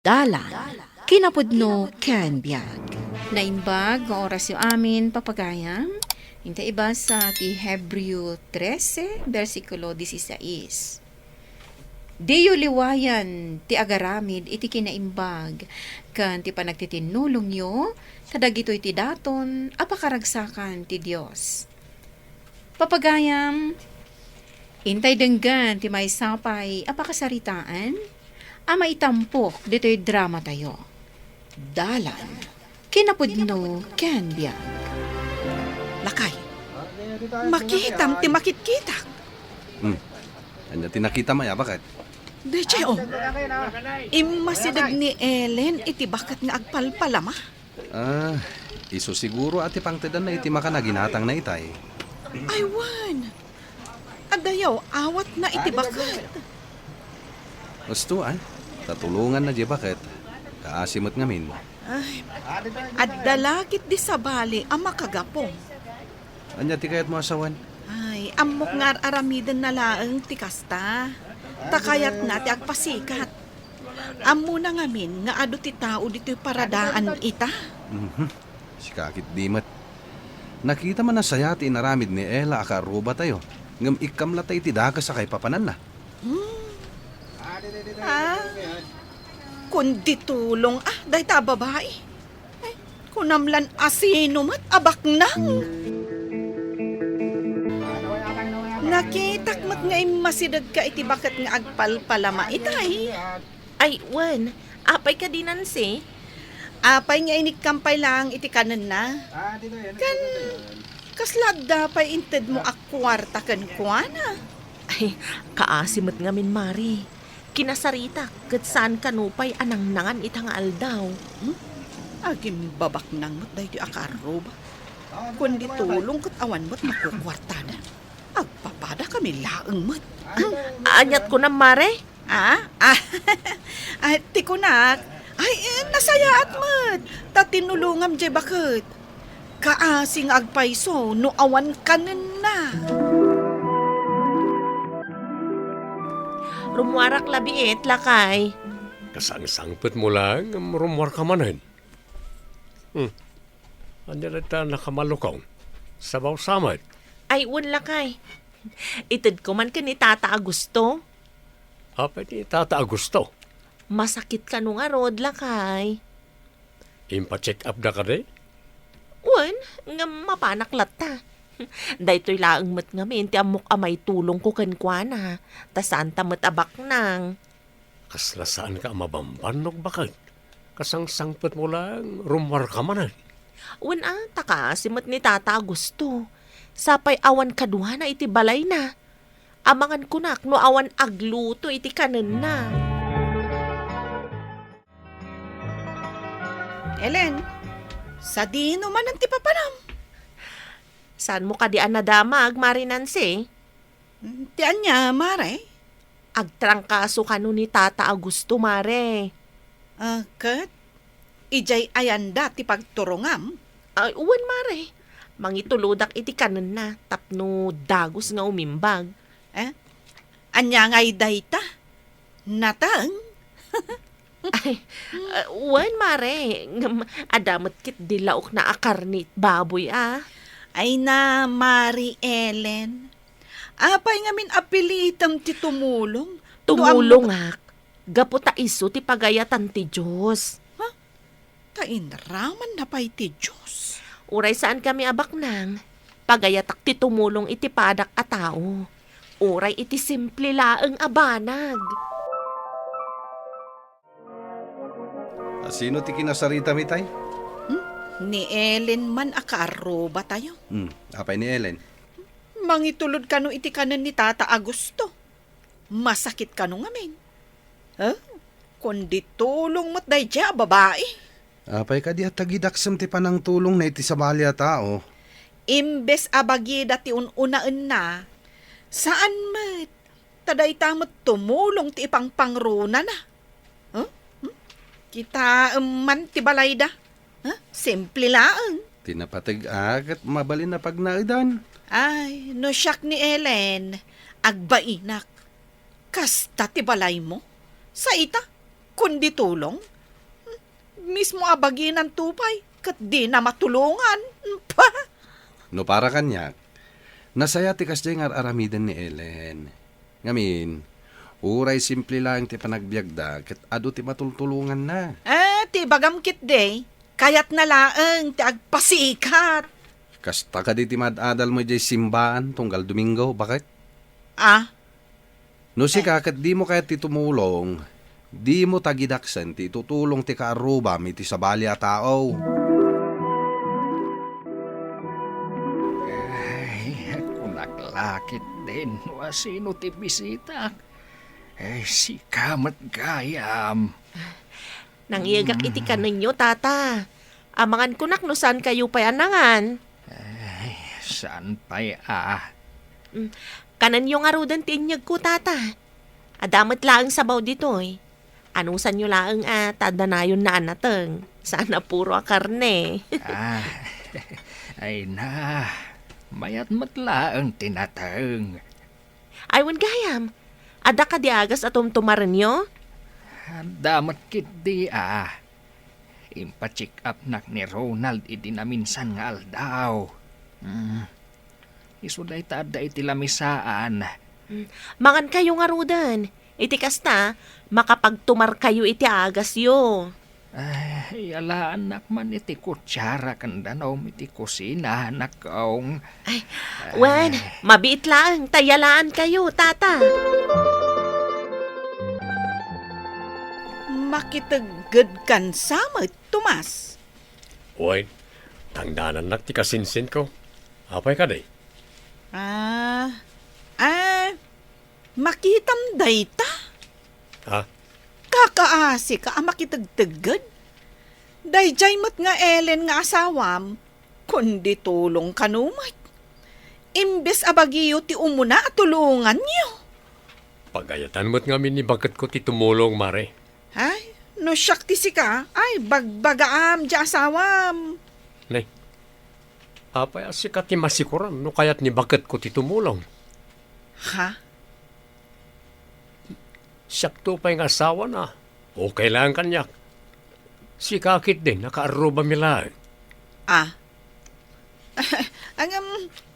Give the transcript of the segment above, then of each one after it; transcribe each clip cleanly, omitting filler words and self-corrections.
Dalan, kinapudno ken biyag. Naimbag nga oras yung amin papagayam. Hinta iba sa ti Hebreo 13, versikulo 16. Diyo liwayan ti agaramid iti kinaimbag kan ti panagtitinulong yo kadagitoy ti daton apakaragsakan ti Dios. Papagayam, intay denggan ti may sapay apakasaritaan ama itampok dito'y drama tayo. Dalan, kinapudno ken biyag. Lakay, makihitam ti makitkitak. Anya tinakita maya, bakit? Deche, imasidag ni Ellen iti bakat nga agpalpalama. Iso siguro ati pangtedan na iti maka na ginatang na itay. Aywan, adayaw awat na iti bakat. Gusto tatulungan na di bakit? Kaasimot ngamin. Ay, at dalakit di sabali ang makagapong. Anya ti kayat mo asawan? Ay, amok nga aramidan na laeng ti kasta. Takayat na ti agpasikat. Amo na ngamin nga ado ti tao dito'y paradaan ita. Si kakit dimat. Nakita man na saya ti inaramid ni Ella akaruba tayo. Ngam ikamla tayo ti daga sa kay papanan na. Kundi tulong dahi ta babae. Ay, kunamlan asino mat abak nang. Nakitak mat nga masidag ka iti bakat nga agpalpalama itay. Ay, Wan, apay ka di nansi? Apay nga inikampay lang iti kanan na. Kan, kaslag dapay inted mo akwarta kan kuana. Ay, kaasimot nga min, Mari. Kinasarita, kat saan kanupay anang nangan itang aldaw. Agim babak nang mat dahi akaroba. Kundi tulong kat awan mo't makukwarta na. Agpapada kami laeng mat. Anyat ko na, Mare? Tikunak. Ay, nasayaat mat. Tatinulungam je bakit. Kaasing agpaiso no awan kanen na. Rumwarak labiit, lakay. Kasang-sangpet mo lang, rumwar ka manan. Andiyan na ta nakamalukong. Sabaw samad. Ay, Wan, lakay. Itid ko man ka ni Tata Agusto. Apa ni Tata Agusto? Masakit ka nung arod, lakay. Impa-check up na ka de? Wan, nga mapanaklat ta. Daytoy laeng mat ngamin, ti amok amay tulong ko kankwana. Ta saan ta mat abak nang. Kaslasaan ka mabambanog bakit? Kasang-sangpet mo lang, rumwar ka manan. Wan taka, simot ni Tata Agusto. Sapay awan kaduha na iti balay na. Amangan kunak no awan agluto iti kanen na. Ellen, sa dino man ang tipapanam. Saan mo ka di anadamag, Mari Nancy? Tiyan niya, Mare. Agtrangkaso ka no ni Tata Agusto, Mare. Kat, ijay ayanda ti pagturungam. Ay, uwan, Mare. Mangituludak iti kanen na, tapno dagos nga umimbag. Anya ngay dayta. Natang. Ay, uwan, Mare. Adamat kit dilaok na akarnit baboy, Ay na, Mari Ellen. Apay ngamin apilitam ti tumulong. Tumulong ak. Gaputa iso ti pagayatan ti Diyos. Tainraman na pa'y ti Diyos. Uray saan kami abak nang. Pagayatak ti tumulong iti padak a tao. Uray iti simple laeng abanag. Sino ti kinasarita mi tay? Ni Ellen man akaroba tayo. Apay ni Ellen. Mangitulod ka no iti kanan ni Tata Agusto. Masakit ka no ngamin. Kundi tulong mo't dahi dya, babae. Apay ka di at tagidaksam ti panang tulong na iti sabalya tao. Imbes abagida ti ununaan na, saan mat? Taday tamot tumulong ti ipang pangruna na. Kita man ti balayda. Simple lang. Tinapatag agat mabalin na pagnaidan. Ay, no siyak ni Ellen. Agbainak. Kasta ti balay mo. Sa ita, kundi tulong. Mismo abagi ng tupay, kat di na matulungan. Pa! No para kanyak, nasaya ti kasday nga aramiden ni Ellen. Ngamin, uray simple lang ti panagbiagda, ket ado ti matultulungan na. Ti bagamkit day, kayat na laeng ti agpasikat. Kasta ka di ti madadal mo jay simbaan tunggal Domingo, bakit? No si kakat di mo kaya ti tumulong, di mo tagidaksan ti tutulong ti kaaruba mi ti sabali a tao. Ay, kunaklakit din. Wasino ti bisita? Si Kamat Gayam. Nangyagak iti ka ninyo, tata. Amangan kunak no saan kayo payanangan. Saan pa'y Kanan yung arudan tinyag ko, tata. Adamat laang sabaw ditoy. Anusan nyo laang tadanayon na anateng. Sana puro a karne. Ay na, mayat matla ang tinatang. Aywan gayam. Ada ka diagas atom tumaran nyo? Damat kit di Impacheck up nak ni Ronald iti na minsan nga aldaw. Isuday tada iti lamisaan. Mangan kayo nga rudan. Iti kasta, makapagtumar kayo iti agas yo. Ay, alaan nak man iti kutsara kandanaw iti kusina nakaong. Wen, mabiit lang. Tayalaan kayo, tata. Makitagad kan samot, Tomas. Uy, tangdanan nak ti kasinsin ko. Apay ka day? Makitam dayta. Ha? Kakaasi ka makitagtagad. Dayjay mat nga Ellen nga asawam, kundi tulong kanumat. Imbes abagiyo ti umuna at tulungan niyo. Pagayatan mo't nga minibagat ko ti tumulong, mare. Ay, no siyak ti sika, ay bagbagaam di asawam. Nay, apay asikat ti masikuram, no kaya't ni bagat ko ti tumulong. Ha? Sakto pa yung asawa na. Okay lang kanyak. Si kakit din, nakaaruba mila.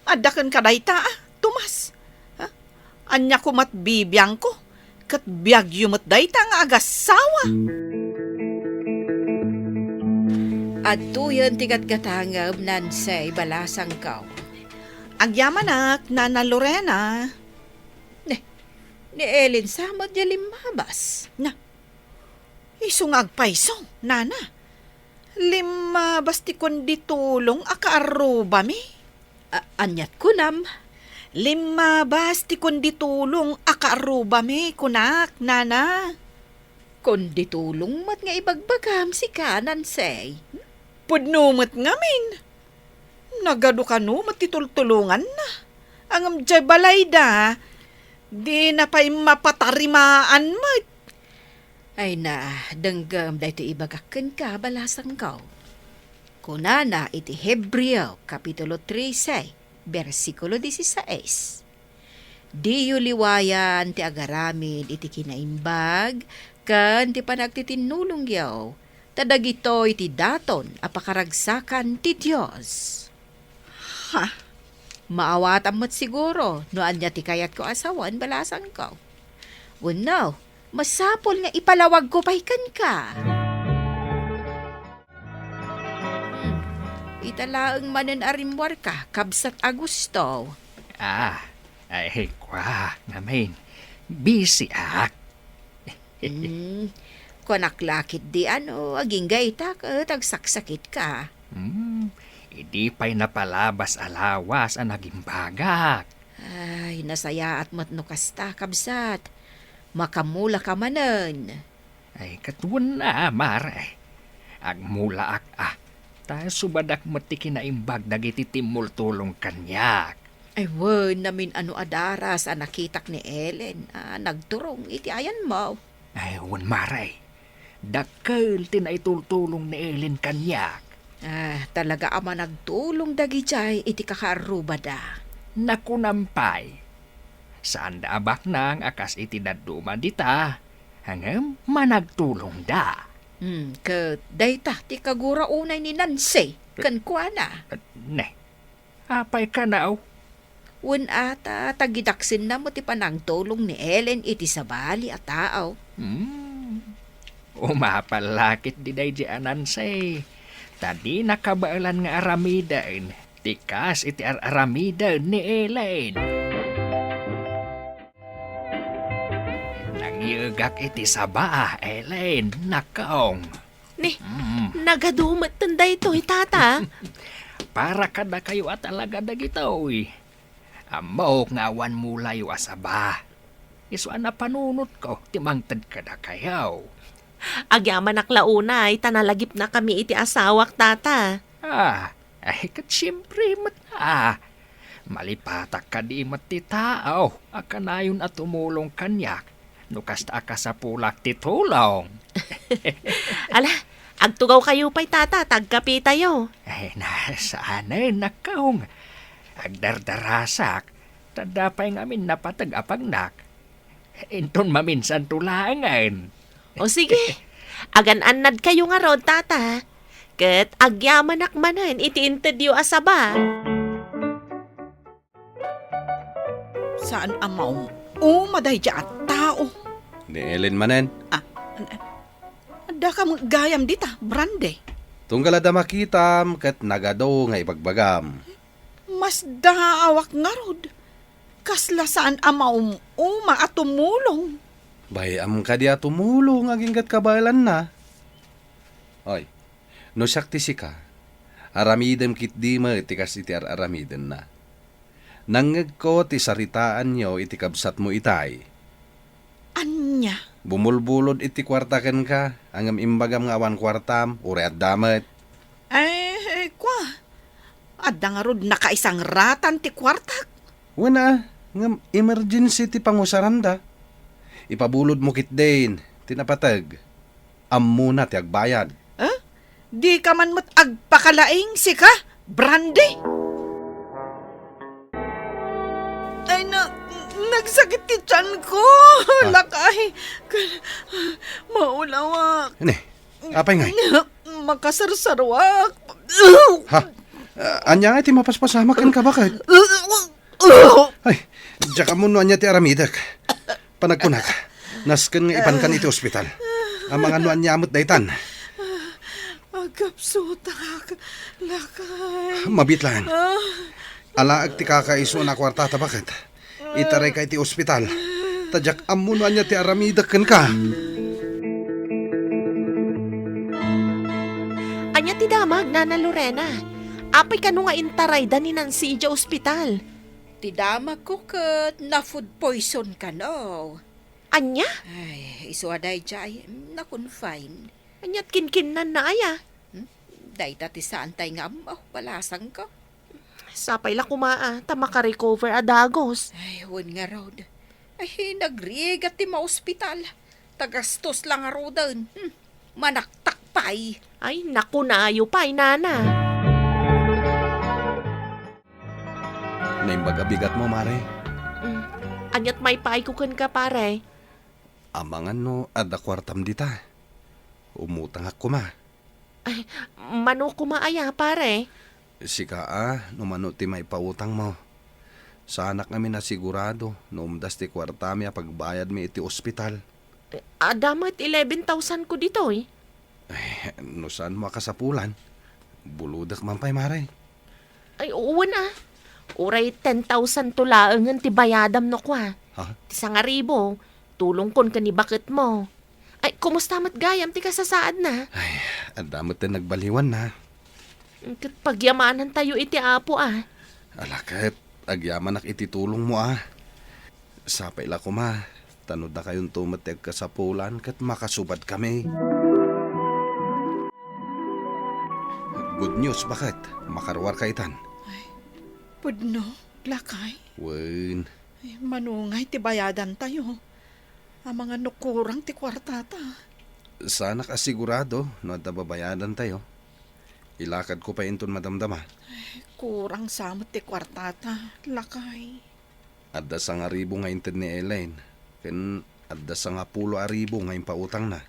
Adakan ka dayta, Tomas. Ha? Anya ko mat bibiyang ko, kat biyag yumat dayta nga agasawa. At tuyon tigat-gatangab nansay balasang kaw. Agyamanak, Nana Lorena. Ni Ellen samad ya limabas. Isungag paisong, Nana. Limabas ti kundi tulong akaaruba mi. Anyat kunam. Limabas ti kundi tulong akaaruba mi, kunak, Nana. Kundi tulong mat nga ibagbagam si kanan say. Pudnumot ngamin. Nagado ka no, matitultulungan na. Ang amjay balay da, di na pa'y mapatarimaan mo. Ay na, danggam da ito ibagakan ka balasang kaw. Kunana iti Hebreo, Kapitulo 13, versikulo 16. Di yu liwayan ti agaramid iti kinaimbag, kan ti panagtitinulong yaw, tadag ito iti daton apakaragsakan ti Diyos. Ha? Maawatan mo't siguro, no anya ti kayat ko asawan balasang kaw. Unaw, masapol nga ipalawag ko paikan ka. Italaang manan arimwar ka, kabsat Agusto. Ay, kwa, ngamin. Busy Konaklakit di aging gaita ka, tagsaksakit ka. Hindi pa'y napalabas alawas ang naging bagak. Ay, nasaya at matno kasta, kabsat. Makamula ka manan. Ay, katuwan na, mare. Agmula tayo subadak mati kinaimbag dagiti timul tulong kanyak. Ay, wan namin adaras nakitak ni Ellen. Nagturong iti ayan mo. Ay, wan mare. Dakkel tinaitultulong ni Ellen kanyak. Talaga ama nagtulong dagijay iti kakarubada. Nakunampay. Saan da abak nang akas iti daduma dita. Hangam managtulong da. Kat dayta ti kagura unay ni Nancy. Kan kuana. Ne, apay ka na aw. Un ata tagidaksin na mo ti panangtulong ni Ellen iti sabali at taaw. Umapalakit di day di anansay. Tadi nakabaalan nga aramidan. Tikas iti aramidan ni Ellen. Nangyugak iti saba, Ellen. Nakaong. Ni, nagadumat tanda ito, tata. Para kada kayo at alaga dagitoy. Amaw ngawan mula yu asaba. Isuan na panunot ko, timangtad kada kayaw. Agyaman aklauna ay tanalagip na kami iti asawak, tata. Ay kat siyempre mata. Malipatak ka di mati tao. Akanayon at tumulong kanyak. Nukas ta ka sa pulak ti tulong. Ala, agtugaw kayo pa'y tata, tagkapi tayo. Ay nasaanay nakaong. Agdardarasak. Tadapay ngamin napatag-apagnak. Inton maminsan tulangan. O sige, agan-anad kayo nga rod, tata. Ket agyaman akmanan iti interview asaba. Saan amaw? Maday dya at tao. Ni Ellen manen. Da ka mong gayam dita, Brande. Tunggal ada makitam kat nagado nga ibagbagam. Mas daawak nga rod. Kasla saan amaw at tumulong. Bayam ka diya tumulong aging kat kabalan na. Oy, no sakti si ka, aramidem kit di mo itikas iti aramiden na. Nangag ko ti saritaan nyo iti kabsat mo itay. Anya? Bumulbulod iti kwartaken ka, angam imbagam nga awan kwartam, ure at damat. Kwa. Adda nga rod nakaisang ratan ti kwartak. Wana, ngam emergency ti pangusaranda. Ipabulod mo kit din, tinapatag. Amuna ti agbayad. Di ka man mat agpakalaing si ka, Brande. Ay nagsakit ti tiyan ko. Lakay. Maulawak. Ano apay ngay? Makasarsarwak. Ha? Anya nga ti mapaspasamakan ka bakit? Ay, diya ka mo anya ti aramidak. Panagkunak, nasken nga ipan kan iti ospital. Ang mga nuan niya amot daytan. Agapsuta ka, lakay. Mabitlan. Alaag ti kakaiso na kwartata bakit? Itaray ka iti ospital. Tadyak amunuan niya ti aramidak kan ka. Anya ti damag, Nana Lorena. Apay kanu nga intaray da ni Nancy ija ospital. Tidamag ko kat na food poison ka no. Anya? Ay, isuaday jay na-confine. Anyat kinkinan na aya. Dayta ti saan tay nga amaw, palasang ka. Sapay la kumaa, ta makarecover adagos. Ay, huwag nga road. Ay, nagrigat ti ma-ospital. Tagastos lang nga rodan. Manaktakpay. Ay, naku na ayo pa'y, Nana. Naimbag abigat mo, mare. Anyat may paikukan ka, pare. Amangan no, ada kwartam dita. Umutang ako ma. Ay, mano kumaaya, pare. Sika numano ti may pautang mo. Sa anak namin na sigurado, numdas ti kwartami a pagbayad mi iti ospital. Damat 11,000 ko dito eh. Ay, no saan mo kasapulan? Buludak man pa'y mare. Ay, uwan Uray 10,000 tulaangan ti bayadam no kwa. Ha? Ti sangaribo, tulong kon ka ni bakit mo. Ay, kumusta mat gayam ti kasasaad na? Ay, ang damot na nagbaliwan na. Kat pagyamanan tayo iti apo Alakit, agyaman nak ititulong mo Sapay la ko ma, tanod na kayong tumateg ka sa pulan kat makasubad kami. Good news, bakit? Makarwar ka itan. Pudno, lakay. Wen, Ay, manungay ti bayadan tayo. Ang mga nukurang ti kwartata. sana ka sigurado no at nababayadan tayo. Ilakad ko pa inton madamdama. Kurang samot ti kwartata, lakay. Adda sa nga ribo nga inted ni Elaine. Ken Adda sa nga 10,000 ngayon pautang na.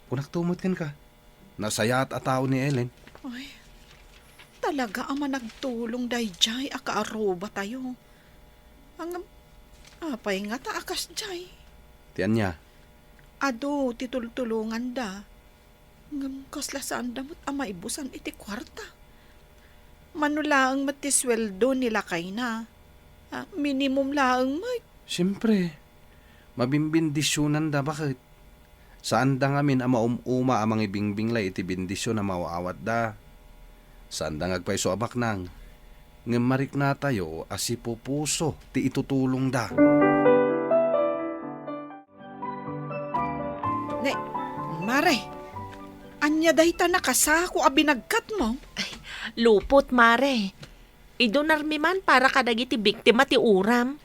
Kunak tumot kan ka. Nasaya at ataw ni Ellen. Ay, talaga ama nagtulong dayjay akaaruba tayo. Ang apay nga ta akas jay. Tiyan niya. Ado, titultulungan da. Ngam kaslasaan damot ama ibusan iti kwarta. Manulaang matisweldo nila kay na. Minimum laang may. Siyempre, mabimbindisyonan da bakit? Saan da ngamin ama uma amang ibingbinglay iti bindisyon na mauawat da? Saan da ngagpaiso abak nang? Ngemarik na tayo asipo puso ti itutulong da. Ne, Mare, anya dahi ta nakasako a binagkat mo. Lupot, mare. Idonarmi man para kadagiti biktima ti uram.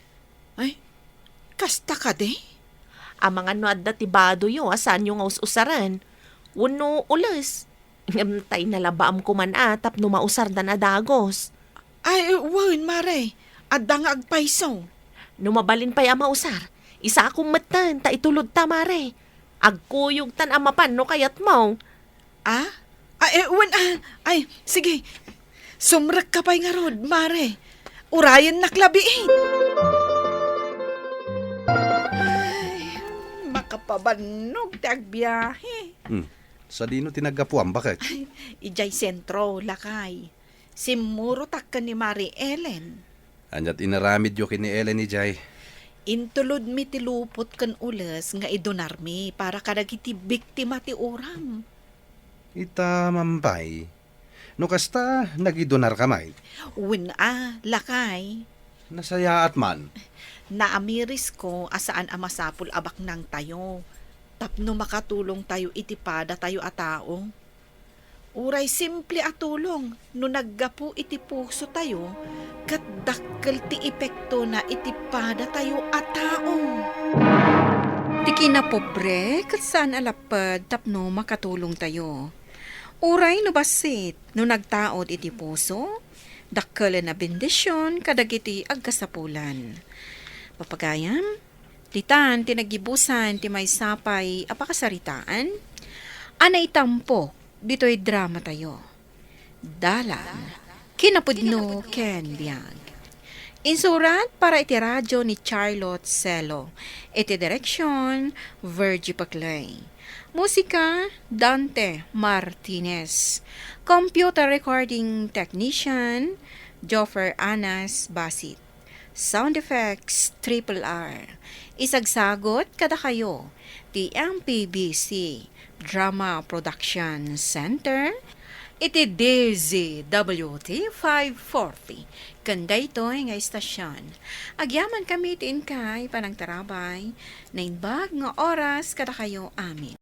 Ay, kasta ka de? Ang mga nuadda ti badoyo asan yung usaran. Wano ulas. Ngamtay na labaam ko man atap no mausar da na dagos. Ay, wan, Mare. Adda nga agpaiso. Numabalin pa'y ang mausar. Isa akong matan, ta itulod ta, mare. Agkuyog tan amapan no kayat mo. Ah? Ay, sige. Sumrak ka pa'y nga rod, Mare. Urayan naklabiin. Ay, makapabanog ti agbiyahe. Sa dino tinagapuan bakit? Ijay sentro, lakay. Simuro takka ni Mari Ellen. Anyat inaramid yo kini Ellen ni Jay. Intulod mi ti lupot kan ulas nga idonar mi para kadagiti biktima ti uram. Ita mambay. No kasta nagidonar kamay. Lakay. Nasaya at man. Naamiris ko asaan amasapul abak nang tayo. Tapno makatulong tayo itipada tayo a tao. Uray simple a tulong no naggapu iti puso tayo kat dakkel ti epekto na itipada tayo a tao. Di kinapobre, kat saan alapad tapno makatulong tayo. Uray no basit, no nagtaod iti puso, dakkelan na bendisyon kadagiti agkasapulan. Papagayam, titan tinagibusan ti may sapay apakasaritaan, anay tampo dito'y drama tayo. Dalan, kinapudno Ken Biag. Insurat para iti radyo ni Charlotte Celo. Iti direksyon, Virgie Paclay. Musika, Dante Martinez. Computer recording technician, Joffer Anas Basit. Sound effects, Triple R. Isagsagot kada kayo, ti MPBC Drama Production Center, iti DZWT 540. Kanda ito nga istasyon. Agyaman kami itiin kay panang tarabay, na inbag nga oras kada kayo amin.